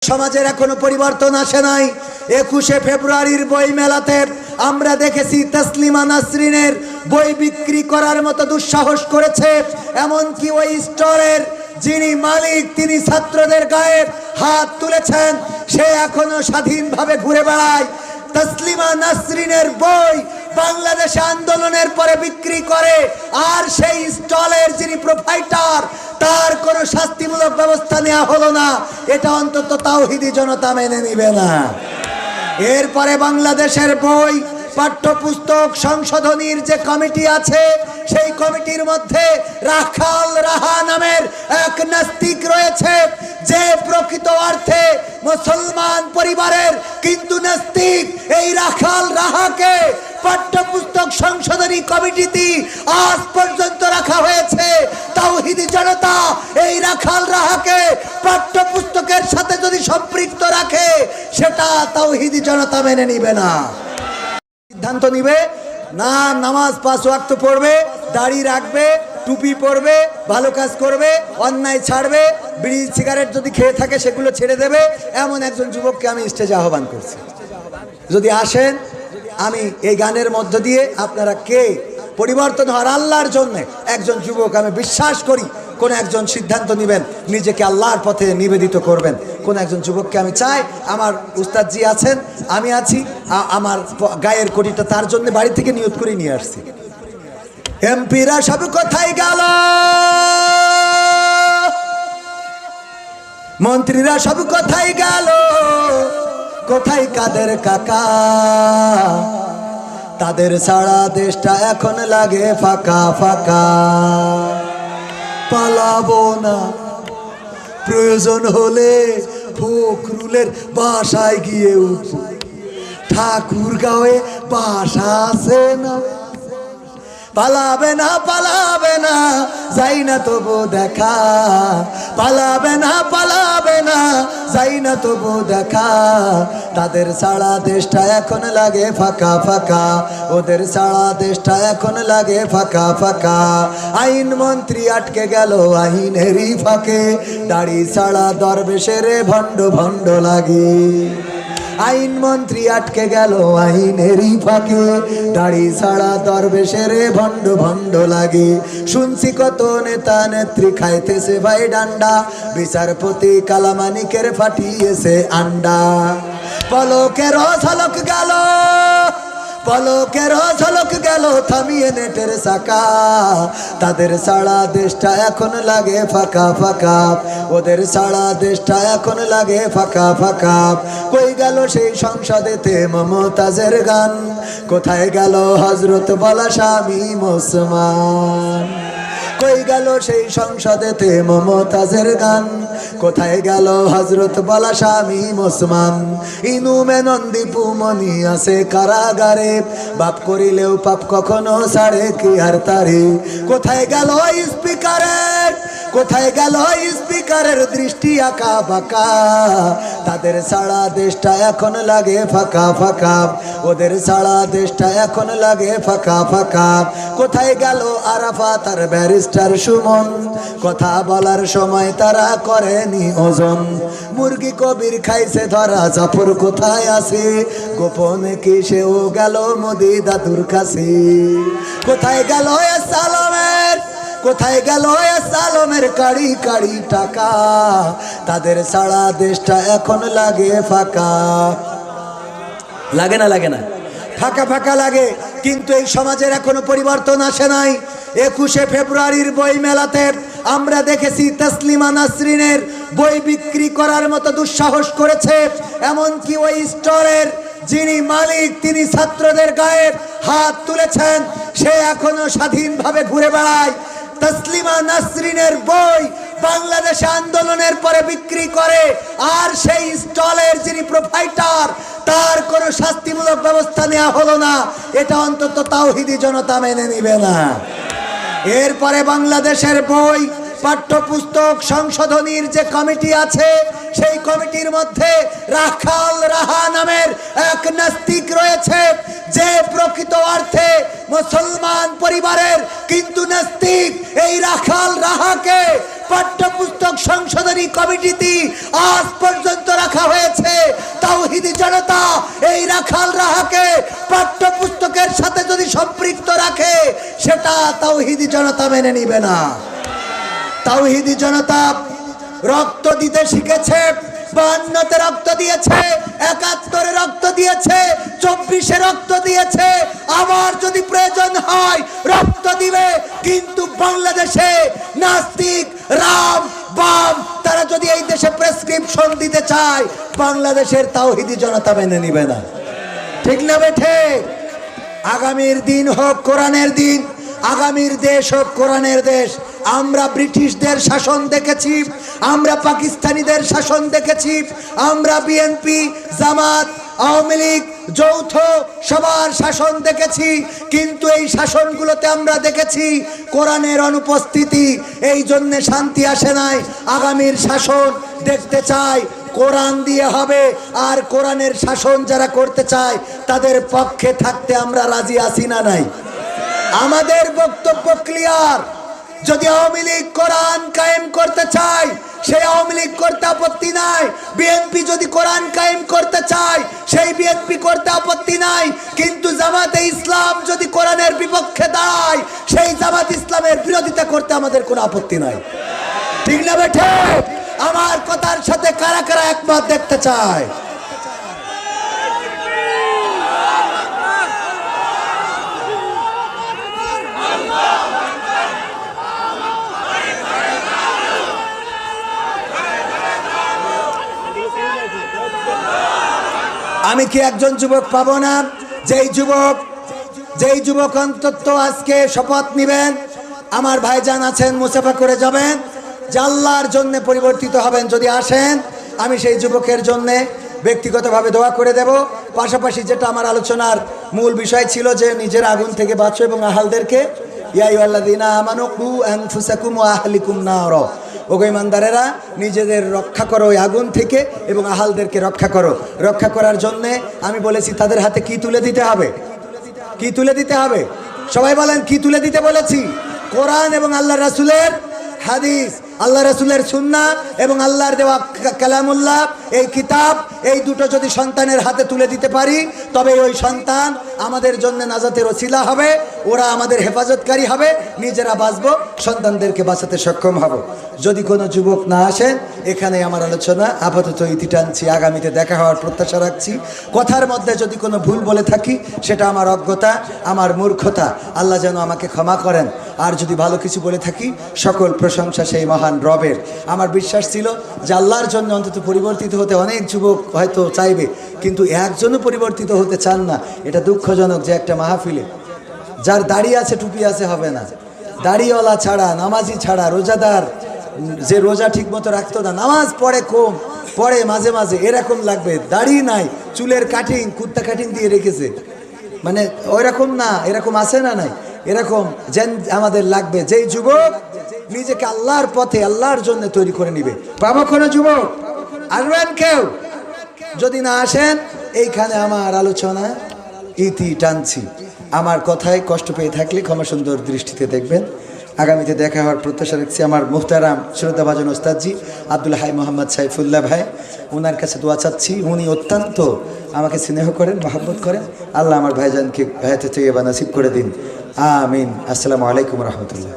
সমাজের এখনো পরিবর্তন আসে নাই। 21শে ফেব্রুয়ারির বই মেলাতে আমরা দেখেছি তসলিমা নাসরিনের বই বিক্রি করার মতো দুঃসাহস করেছে। এমনকি ওই স্টোরের যিনি মালিক তিনি ছাত্রদের গায়ে হাত তুলেছেন। সে এখনো স্বাধীনভাবে ঘুরে বেড়ায়। তসলিমা নাসরিনের বই বাংলাদেশে আন্দোলনের পরে বিক্রি করে, আর সেই স্টলের যিনি প্রোপাইটার তার কোনো শাস্তিমূলক ব্যবস্থা নেওয়া হলো না। এটা অন্তত তাওহিদি জনতা মেনে নিবে না। এরপরে বাংলাদেশের বই পাঠ্যপুস্তক সংশোধনীর যে কমিটি আছে সেই কমিটির মধ্যে রাখাল রাহা নামের এক নাস্তিক রয়েছে, যে প্রকৃত অর্থে মুসলমান পরিবারের কিন্তু নাস্তিক। এই রাখাল রাহাকে পাঠ্যপুস্তক সংশোধনী কমিটিতে আজ পর্যন্ত রাখা হয়েছে। তাওহিদি জনতা এই রাখাল রাহাকে পাঠ্যপুস্তকের সাথে যদি সম্পৃক্ত রাখে সেটা তাওহিদি জনতা মেনে নিবে না। সিদ্ধান্ত নিবে না, নামাজ 5 ওয়াক্ত পড়বে, দাড়ি রাখবে, টুপি পরবে, ভালো কাজ করবে, অন্যায় ছাড়বে, বিড়ি সিগারেট যদি খেয়ে থাকে সেগুলো ছেড়ে দেবে। এমন একজন যুবককে আমি স্টেজে আহ্বান করছি। যদি আসেন, আমি এই গানের মধ্য দিয়ে আপনারা কে পরিবর্তন হওয়ার আল্লাহর জন্য একজন যুবক, আমি বিশ্বাস করি কোন একজন সিদ্ধান্ত নেবেন, নিজেকে আল্লাহর পথে নিবেদিত করবেন। কোন একজন যুবককে আমি চাই। আমার উস্তাদজি আছেন, আমি আছি, আমার গায়ের কোটিটা তার জন্য বাড়ি থেকে নিয়ত করে নিয়ে আসছি। এমপিরা সব কোথায় গেল, মন্ত্রীরা সব কোথায় গেল, কোথায় কাদের কাকা? তাদের সারা দেশটা এখন লাগে ফাঁকা ফাঁকা। পালাবো না, প্রয়োজন হলে ফখরুলের বাসায় গিয়ে উঠব। ঠাকুরগাঁওয়ে বাসা আছে না। পালাবে না, পালাবে না, যাই না তবু দেখা। পালাবে না, পালাবে না, যাই না তবু দেখা। তাদের সারা দেশটা এখন লাগে ফাঁকা ফাঁকা, ওদের সারা দেশটা এখন লাগে ফাঁকা ফাঁকা। আইন মন্ত্রী আটকে গেল আইনেরই ফাঁকে, দাড়ি ছাড়া দরবেশের ভণ্ড ভণ্ড লাগে। আইন মন্ত্রী আটকে গেল আইনেরই ফাঁকে, দাড়ি ছাড়া দরবেশের ভণ্ড ভণ্ড লাগে। শুনছি কত নেতা নেত্রী খাইতেছে ভাই ডান্ডা, বিচারপতি কালামানিকের ফাটিয়েছে আন্ডা। পলকের ঝলক গেল, পলকের ঝলক গেল থামিয়ে নেটের চাকা। তাদের সারা দেশটা এখন লাগে ফাঁকা ফাঁকা, ওদের সারা দেশটা এখন লাগে ফাঁকা ফাঁকা। কই গেল সেই সংসদেতে মমতাজের গান, কোথায় গেল হযরত বলা শামীম ওসমান? কই গেল সেই সংসদেতে মমতাজের গান, কোথায় গেল হযরত বলা শামীম ওসমান? ইনুমে নন্দীপু মনি আছে কারাগারে, বাপ করিলেও পাপ কখনো ছাড়ে কি আর তারে? কোথায় গেল স্পিকারের, কোথায় গেল স্পিকারের দৃষ্টি আঁকা বাঁকা? তাদের সারা দেশটা এখন লাগে ফাঁকা ফাঁকা, ওদের সারা দেশটা এখন লাগে ফাঁকা ফাঁকা। কোথায় গেল আরাফাত আর ব্যারিস্টার সুমন? কথা বলার সময় তারা করেনি ওজন। মুরগি কবির খাইছে ধরা, জাফর কোথায় আছে? গোপনে কি সেও গেল মোদি দাদুর কাছে? কোথায় গেল সালামের, কোথায় গেল সালামের কাড়ি কাড়ি টাকা? তাদের সারা দেশটা এখন লাগে ফাঁকা। লাগে না, লাগে না, ফাঁকা ফাঁকা লাগে। কিন্তু এই সমাজের এখনো পরিবর্তন আসে নাই। 21শে ফেব্রুয়ারির বই মেলাতে আমরা দেখেছি তসলিমা নাসরিনের বই বিক্রি করার মতো দুঃসাহস করেছে। এমনকি ওই স্টোরের যিনি মালিক তিনি ছাত্রদের গায়ে হাত তুলেছেন। সে এখনো স্বাধীনভাবে ঘুরে বেড়ায়। তসলিমা নাসরিনের বই বাংলাদেশে আন্দোলনের পরে বিক্রি করে, আর সেই স্টলের যিনি প্রোপাইটার তার কোনো শাস্তিমূলক ব্যবস্থা নেওয়া হলো না। এটা অন্তত তাওহিদি জনতা মেনে নিবে না। এরপরে বাংলাদেশের বই পাঠ্যপুস্তক সংশোধনীর যে কমিটি আছে সেই কমিটির মধ্যে রাখাল রাহা নামের এক নাস্তিক রয়েছে, যে প্রকৃত অর্থে মুসলমান পরিবারের কিন্তু নাস্তিক। এই রাখাল রাহাকে পাঠ্যপুস্তক সংশোধনী কমিটিতে আজ পর্যন্ত রাখা হয়েছে। তাওহীদি জনতা এই রাখাল রাহাকে পাঠ্যপুস্তকের সাথে যদি সম্পৃক্ত রাখে সেটা তাওহীদি জনতা মেনে নিবে না। তাওহীদি জনতা রক্ত দিতে শিখেছে, 52-তে রক্ত দিয়েছে, 71-এ রক্ত দিয়েছে, 24-এ রক্ত দিয়েছে, আবার যদি প্রয়োজন হয় রক্ত দিবে। কিন্তু বাংলাদেশে নাস্তিক, রাম, বাম তারা যদি এই দেশে প্রেসক্রিপশন দিতে চায়, বাংলাদেশের তাওহীদি জনতা মেনে নিবে না। ঠিক না বেঠে? আগামীর দিন হোক কোরআনের দিন, আগামীর দেশ হোক কোরআনের দেশ। আমরা ব্রিটিশদের শাসন দেখেছি, আমরা পাকিস্তানিদের শাসন দেখেছি, আমরা বিএনপি, জামাত, আওয়ামী লীগ যৌথ সবার শাসন দেখেছি। কিন্তু এই শাসনগুলোতে আমরা দেখেছি কোরআনের অনুপস্থিতি, এই জন্যে শান্তি আসে নাই। আগামীর শাসন দেখতে চাই কোরআন দিয়ে হবে, আর কোরআনের শাসন যারা করতে চায় তাদের পক্ষে থাকতে আমরা রাজি আছি না নাই? আমাদের বক্তব্য ক্লিয়ার। যদি আওয়ামী লীগ কোরআন কায়েম করতে চায় সেই আওয়ামী লীগ করতে আপত্তি নাই, বিএনপি যদি কোরআন কায়েম করতে চায় সেই বিএনপি করতে আপত্তি নাই। কিন্তু জামাতে ইসলাম যদি কোরআনের বিপক্ষে দাঁড়ায় সেই জামাত ইসলামের বিরোধিতা করতে আমাদের কোনো আপত্তি নাই। ঠিক না বেঠে? আমার কথার সাথে কারা কারা একমত দেখতে চায়? আমি কি একজন যুবক পাবো না? যেই যুবক অন্তত আজকে শপথ নিবেন, আমার ভাইজান আছেন, মুসাফা করে যাবেন, যে আল্লাহর জন্য পরিবর্তিত হবেন। যদি আসেন আমি সেই যুবকের জন্য ব্যক্তিগতভাবে দোয়া করে দেব। পাশাপাশি যেটা আমার আলোচনার মূল বিষয় ছিল যে নিজের আগুন থেকে বাঁচো এবং আহালদেরকে, ইয়া আইয়ুহাল্লাযীনা আমানু কু আনফুসাকুম ওয়া আহলিকুম নার, ওগো ঈমানদারেরা নিজেদের রক্ষা করো ওই আগুন থেকে এবং আহালদেরকে রক্ষা করো। রক্ষা করার জন্যে আমি বলেছি তাদের হাতে কি তুলে দিতে হবে? কি তুলে দিতে হবে? সবাই বলেন কি তুলে দিতে বলেছি? কোরআন এবং আল্লাহ রাসূলের হাদিস, আল্লাহ রাসূলের সুন্নাহ এবং আল্লাহর দেওয়া কালামুল্লাহ, এই কিতাব, এই দুটো যদি সন্তানের হাতে তুলে দিতে পারি তবে ওই সন্তান আমাদের জন্য নাজাতের ওসিলা হবে, ওরা আমাদের হেফাজতকারী হবে, নিজেরা বাঁচবো, সন্তানদেরকে বাঁচাতে সক্ষম হব। যদি কোনো যুবক না আসেন এখানে আমার আলোচনা আপাতত ইতি টানছি, আগামীতে দেখা হওয়ার প্রত্যাশা রাখছি। কথার মধ্যে যদি কোনো ভুল বলে থাকি সেটা আমার অজ্ঞতা, আমার মূর্খতা, আল্লাহ যেন আমাকে ক্ষমা করেন। আর যদি ভালো কিছু বলে থাকি সকল প্রশংসা সেই মহান রবের। আমার বিশ্বাস ছিল যে আল্লাহর জন্য অন্তত পরিবর্তিত হতে অনেক যুবক হয়তো চাইবে, কিন্তু একজনও পরিবর্তিত হতে চান না। এটা দুঃখজনক যে একটা মাহফিলে যার দাড়ি আছে টুপি আছে হবে না, দাড়িওয়ালা ছাড়া, নামাজি ছাড়া, রোজাদার যে রোজা ঠিক মতো রাখতো না, নামাজ পড়ে কম, পড়ে মাঝে মাঝে, এরকম লাগবে। দাড়ি নাই, চুলের কাটিং কুত্তা কাটিং দিয়ে রেখেছে, মানে ওই রকম না, এরকম আছে না নাই? এরকম যেন আমাদের লাগবে যেই যুবক নিজেকে আল্লাহর পথে আল্লাহর জন্য তৈরি করে নিবে। পাবো কোনো যুবক? আসবেন কেউ? যদি না আসেন এইখানে আমার আলোচনা ইতি টানছি। আমার কথায় কষ্ট পেয়ে থাকলে ক্ষমা সুন্দর দৃষ্টিতে দেখবেন। আগামীতে দেখা হওয়ার প্রত্যাশা রাখছি। আমার মুহতারাম শ্রদ্ধাভাজন ওস্তাদজি আব্দুল হাই মোহাম্মদ সাইফুল্লাহ ভাই, ওনার কাছে দোয়া চাচ্ছি। উনি অত্যন্ত আমাকে স্নেহ করেন, মহব্বত করেন। আল্লাহ আমার ভাইজানকে হায়াতে তৈয়বা নসিব করে দিন, আমিন। আসসালামু আলাইকুম রহমতুল্লাহ।